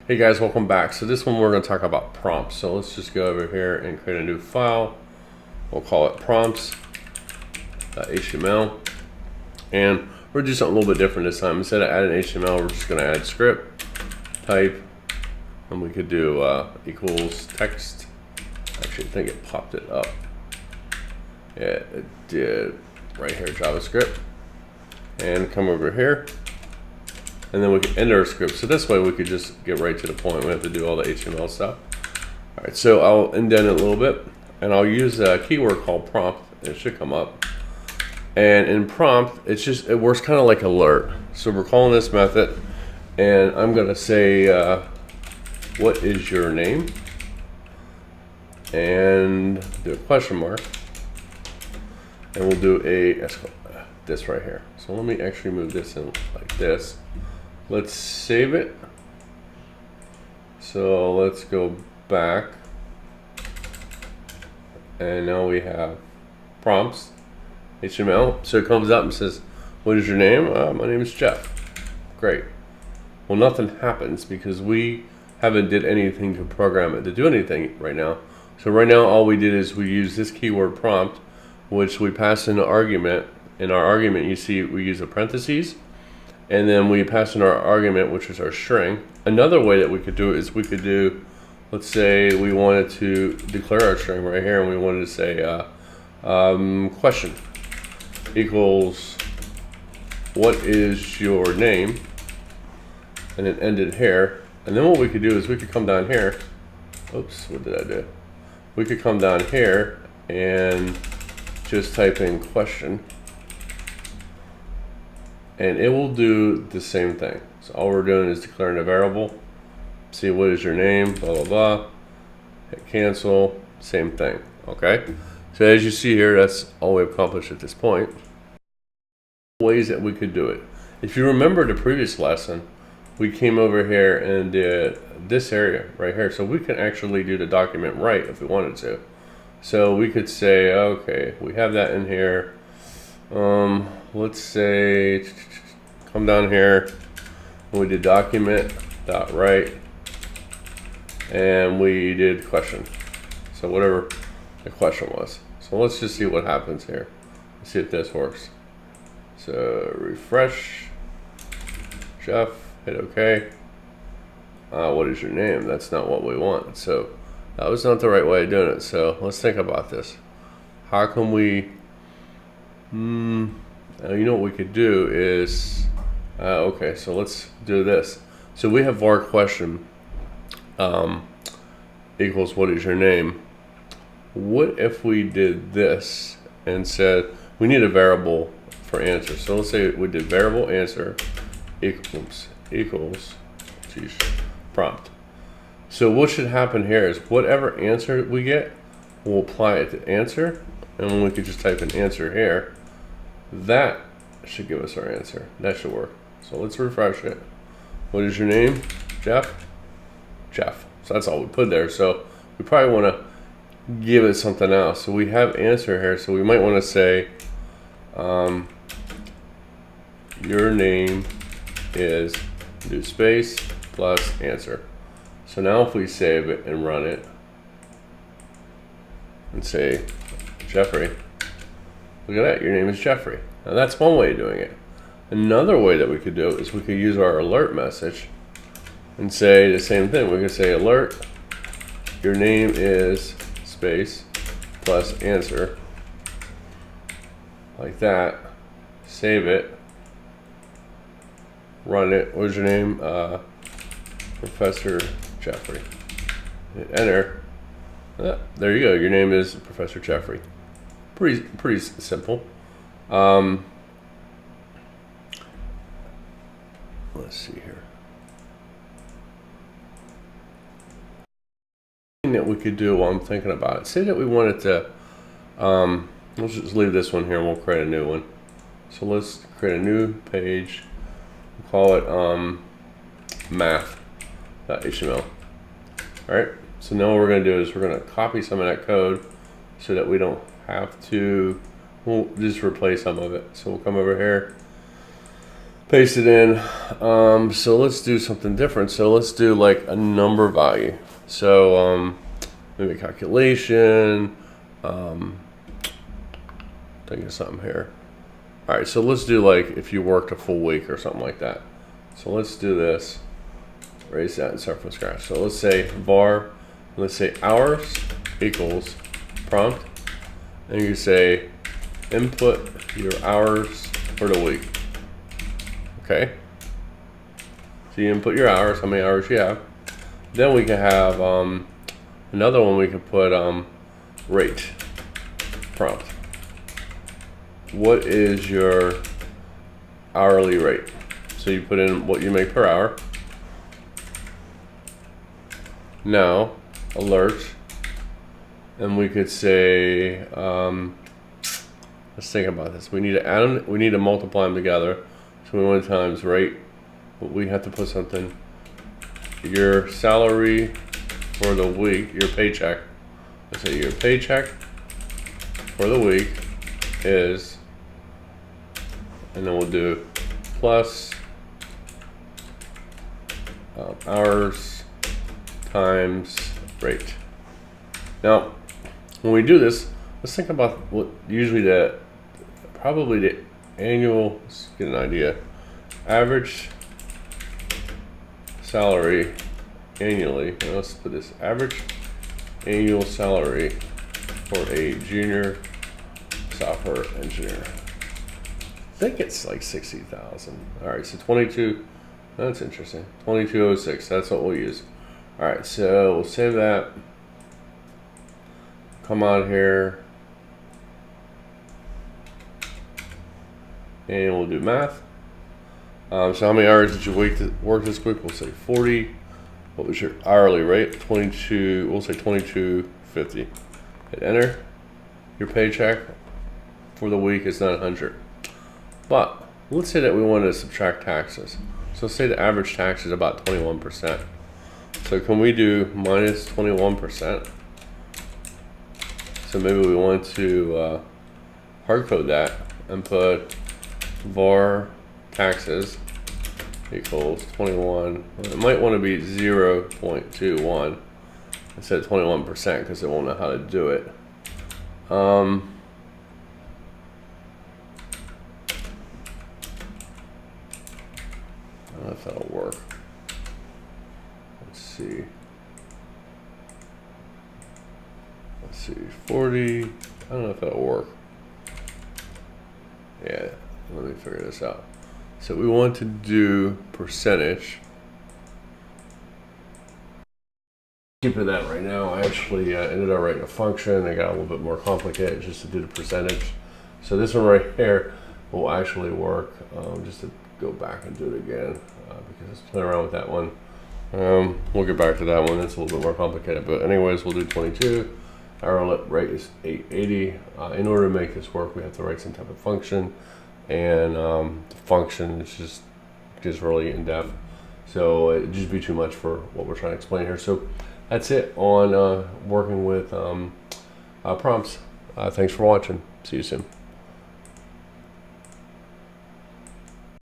Hey guys, welcome back. So this one we're going to talk about prompts. So let's just go over here and create a new file. We'll call it prompts.html. And we're going to do something a little bit different this time. Instead of adding HTML, we're just going to add script type. And we could do equals text. Actually, I think it popped it up. Yeah, it did. Right here, JavaScript. And come over here. And then we can enter our script. So this way we could just get right to the point. We have to do all the HTML stuff. All right, so I'll indent it a little bit, and I'll use a keyword called prompt. It should come up. And in prompt, it works kind of like alert. So we're calling this method, and I'm gonna say, what is your name? And do a question mark. And we'll do this right here. So let me actually move this in like this. Let's save it. So let's go back. And now we have prompts, HTML. So it comes up and says, what is your name? My name is Jeff. Great. Well, nothing happens because we haven't did anything to program it to do anything right now. So right now all we did is we use this keyword prompt, which we pass in an argument. In our argument, you see we use a parentheses. And then we pass in our argument, which is our string. Another way that we could do it is we could do, let's say we wanted to declare our string right here, and we wanted to say question equals what is your name, and it ended here. And then what we could do is we could come down here. Oops, what did I do? We could come down here and just type in question. And it will do the same thing. So all we're doing is declaring a variable. See what is your name, blah, blah, blah. Hit cancel, same thing, okay? So as you see here, that's all we've accomplished at this point. Ways that we could do it. If you remember the previous lesson, we came over here and did this area right here. So we can actually do the document right if we wanted to. So we could say, okay, we have that in here. Let's say, come down here, and we did document.write, and we did question. So whatever the question was. So let's just see what happens here. Let's see if this works. So refresh, Jeff, hit OK. What is your name? That's not what we want. So that was not the right way of doing it. So let's think about this. How can we... you know what we could do is, okay, so let's do this. So we have var question equals what is your name. What if we did this and said we need a variable for answer? So let's say we did variable answer equals prompt. So what should happen here is whatever answer we get, we'll apply it to answer, and then we could just type in answer here. That should give us our answer. That should work. So let's refresh it. What is your name? Jeff? Jeff. So that's all we put there. So we probably want to give it something else. So we have answer here. So we might want to say, your name is do space plus answer. So now if we save it and run it and say, Jeffrey, look at that, your name is Jeffrey. Now that's one way of doing it. Another way that we could do it is we could use our alert message and say the same thing. We could say alert, your name is space plus answer. Like that. Save it. Run it. What's your name? Professor Jeffrey. Hit enter. There you go. Your name is Professor Jeffrey. Pretty simple. Let's see here. That we could do while I'm thinking about it. Say that we wanted to, let's just leave this one here and we'll create a new one. So let's create a new page. We'll call it math.html. Alright, so now what we're going to do is we're going to copy some of that code so that we don't have to, we'll just replace some of it. So we'll come over here, paste it in. So let's do something different. So let's do like a number value. So maybe a calculation. Think of something here. All right, so let's do like if you worked a full week or something like that. So let's do this. Erase that and start from scratch. So let's say var, let's say hours equals prompt, and you say input your hours for the week. Okay. So you input your hours, how many hours you have. Then we can have another one. We can put rate prompt. What is your hourly rate? So you put in what you make per hour. Now alert, and we could say let's think about this. We need to add them, we need to multiply them together. So we want times rate, but we have to put something. Your salary for the week, your paycheck. Let's say your paycheck for the week is, and then we'll do plus hours times rate. Now, when we do this, let's think about what usually probably the annual, let's get an idea, average salary annually. Now let's put this average annual salary for a junior software engineer. I think it's like 60,000. All right, so 22. That's interesting. 2206. That's what we'll use. All right, so we'll save that. Come on here, and we'll do math. So how many hours did you work this week? We'll say 40. What was your hourly rate? 22. We'll say 22.50. Hit enter. Your paycheck for the week is 900. But let's say that we want to subtract taxes. So say the average tax is about 21%. So can we do minus 21%? So maybe we want to hard code that and put var taxes equals 21. It might want to be 0.21 instead of 21% because it won't know how to do it. I don't know if that'll work. Let's see. Let's see, 40. I don't know if that'll work. Yeah, let me figure this out. So we want to do percentage. Keep it that right now. I actually ended up writing a function. I got a little bit more complicated just to do the percentage. So this one right here will actually work. Just to go back and do it again because let's play around with that one. We'll get back to that one. It's a little bit more complicated. But anyways, we'll do 22. Our rate is 880. In order to make this work, we have to write some type of function, and the function is just really in depth. So it'd just be too much for what we're trying to explain here. So that's it on working with prompts. Thanks for watching. See you soon.